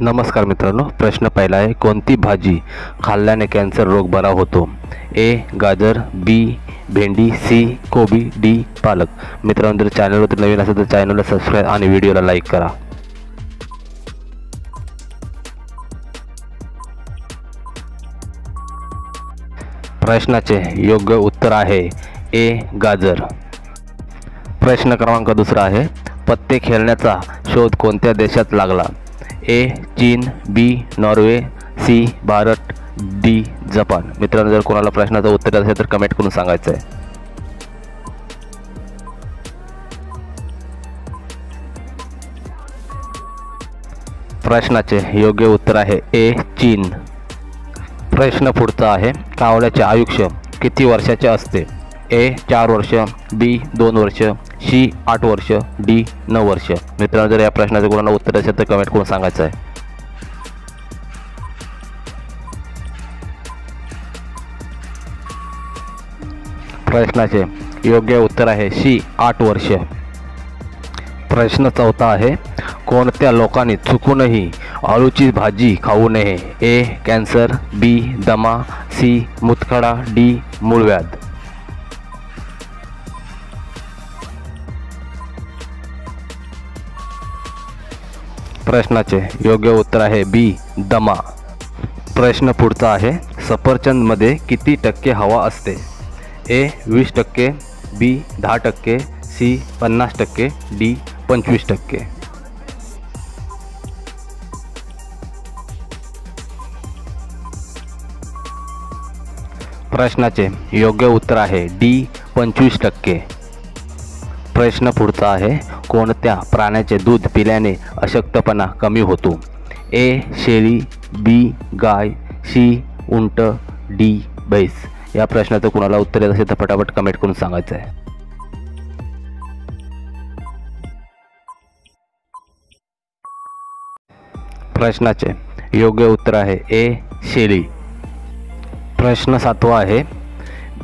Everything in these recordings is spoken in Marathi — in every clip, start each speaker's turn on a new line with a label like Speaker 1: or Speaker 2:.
Speaker 1: नमस्कार मित्रांनो, प्रश्न पहिला आहे, कोणती भाजी खाल्ल्याने कॅन्सर रोग बरा होतो? ए गाजर, बी भेंडी, सी कोबी, डी पालक. मित्रांनो, जर चॅनलवर नवीन असेल तर चॅनलला सबस्क्राईब आणि व्हिडिओला लाईक करा. प्रश्नाचे योग्य उत्तर आहे ए गाजर. प्रश्न क्रमांक दुसरा आहे, पत्ते खेळण्याचा शोध कोणत्या देशात लागला? ए चीन, B Norway, C Bharat, D जपान. मित्रांनो, जर कोणाला प्रश्नाचं उत्तर असेल तर कमेंट करून सांगायचं आहे. प्रश्नाचे योग्य उत्तर आहे ए चीन. प्रश्न पुढचा आहे, कावळ्याचे आयुष्य किती वर्षाचे असते? ए 4 वर्ष, बी 2 वर्ष, सी 8 वर्ष, डी 9 वर्ष. मित्रांनो, जर या प्रश्नाचं कोणाला उत्तर असेल तर कमेंट करून सांगायचं आहे. प्रश्नाचे योग्य उत्तर आहे सी 8 वर्ष. प्रश्न चौथा आहे, कोणत्या लोकांनी चुकूनही आळूची भाजी खाऊ नये? ए कॅन्सर, बी दमा, सी मुतखडा, डी मूळव्याध. प्रश्नाचे योग्य उत्तर आहे बी दमा. प्रश्न पुढचा आहे, सफरचंदमध्ये किती टक्के हवा असते? ए 20%, बी 10%, सी 50%, डी 25%. प्रश्नाचे योग्य उत्तर आहे डी 25%. प्रश्न पुढचा आहे, कोणत्या प्राण्याचे दूध पिल्याने अशक्तपणा कमी होतो? ए शेळी, बी गाय, सी उंट, डी म्हैस. या प्रश्नाचं कुणाला उत्तर येत असेल तर पटापट कमेंट करून सांगायचं आहे. प्रश्नाचे योग्य उत्तर आहे ए शेळी. प्रश्न सातवा आहे,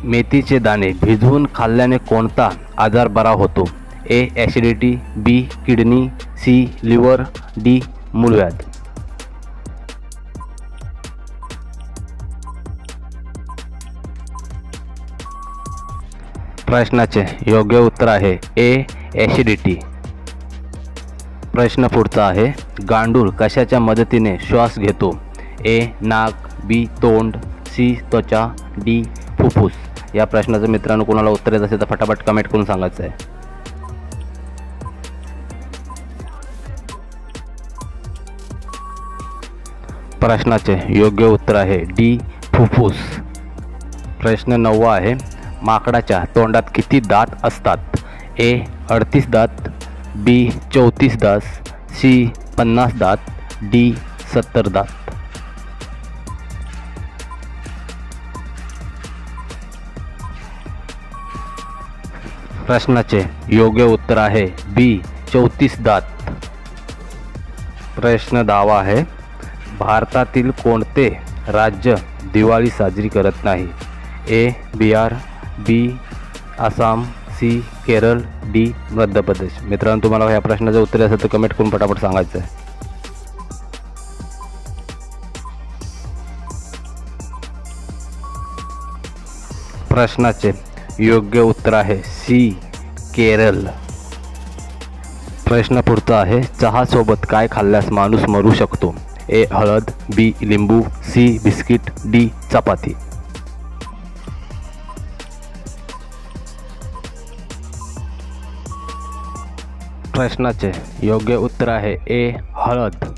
Speaker 1: मेथीचे दाणे भिजवून खाल्ल्याने कोणता आजार बरा होतो? ए ॲसिडिटी, बी किडनी, सी लिव्हर, डी मूळव्याध. प्रश्नाचे योग्य उत्तर आहे ए ॲसिडिटी. प्रश्न पुढचा आहे, गांडूळ कशाच्या मदतीने श्वास घेतो? ए नाक, बी तोंड, सी त्वचा, डी फुफ्फुस. या प्रश्नाचं मित्रांनो कोणाला उत्तर येत असेल तर फटाफट कमेंट करून सांगायचं आहे. प्रश्नाचे योग्य उत्तर आहे डी फुफ्फुस. प्रश्न 9 आहे, माकडाच्या तोंडात किती दात असतात? ए 38 दात, बी 34 दात, सी 50 दात, डी 70 दात. प्रश्नाचे योग्य उत्तर आहे बी 34 दात. प्रश्न 10 आहे, भारतातील कोणते राज्य दिवाळी साजरी करत नाही? ए बिहार, बी आसाम, सी केरळ, डी मध्य प्रदेश. मित्रांनो, तुम्हाला या प्रश्नाचं उत्तर असेल तर कमेंट करून फटाफट सांगायचं आहे. प्रश्नाचे योग्य उत्तर आहे सी केरळ. प्रश्न पुढचा आहे, चहासोबत काय खाल्ल्यास माणूस मरू शकतो? ए हळद, बी लिंबू, सी बिस्किट, डी चपाती. प्रश्नाचे योग्य उत्तर आहे ए हळद.